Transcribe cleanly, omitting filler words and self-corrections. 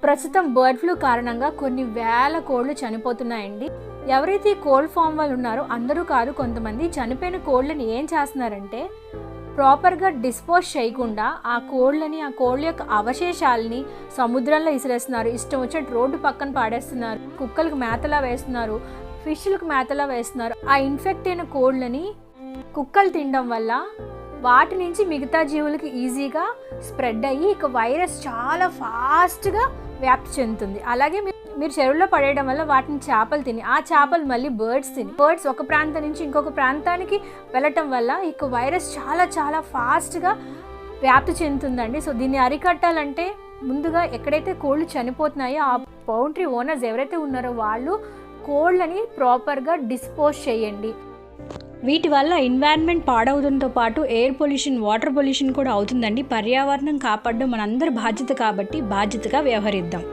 ప్రస్తుతం bird flu కారణంగా కొన్ని వేల కోళ్లు చనిపోతున్నాయండి. ఎవరైతే ఈ కోల్డ్ ఫామ్ వాళ్ళు ఉన్నారో అందరూ కాదు, కొంతమంది చనిపోయిన కోళ్ళని ఏం చేస్తున్నారంటే ప్రాపర్గా డిస్పోజ్ చేయకుండా ఆ కోళ్ళ యొక్క అవశేషాలని సముద్రంలో ఇసిరేస్తున్నారు, ఇష్టం వచ్చినట్టు రోడ్డు పక్కన పాడేస్తున్నారు, కుక్కలకు మేతలా వేస్తున్నారు, ఫిష్లకు మేతలా వేస్తున్నారు. ఆ ఇన్ఫెక్ట్ అయిన కోళ్ళని కుక్కలు తినడం వల్ల వాటి నుంచి మిగతా జీవులకి ఈజీగా స్ప్రెడ్ అయ్యి ఇక వైరస్ చాలా ఫాస్ట్గా వ్యాప్తి చెందుతుంది. అలాగే మీరు చెరువులో పడేయడం వల్ల వాటిని చేపలు తిని, ఆ చేపలు మళ్ళీ బర్డ్స్ ఒక ప్రాంతం నుంచి ఇంకొక ప్రాంతానికి వెళ్ళటం వల్ల ఇక వైరస్ చాలా చాలా ఫాస్ట్గా వ్యాప్తి చెందుతుందండి. సో దీన్ని అరికట్టాలంటే ముందుగా ఎక్కడైతే కోళ్ళు చనిపోతున్నాయో ఆ పౌల్ట్రీ ఓనర్స్ ఎవరైతే ఉన్నారో వాళ్ళు కోళ్ళని ప్రాపర్గా డిస్పోజ్ చేయండి. వీటి వల్ల ఎన్వైరన్మెంట్ పాడవుతుంతో పాటు ఎయిర్ పొల్యూషన్, వాటర్ పొల్యూషన్ కూడా అవుతుందండి. పర్యావరణం కాపాడడం మనందరి బాధ్యత కాబట్టి బాధ్యతగా వ్యవహరిద్దాం.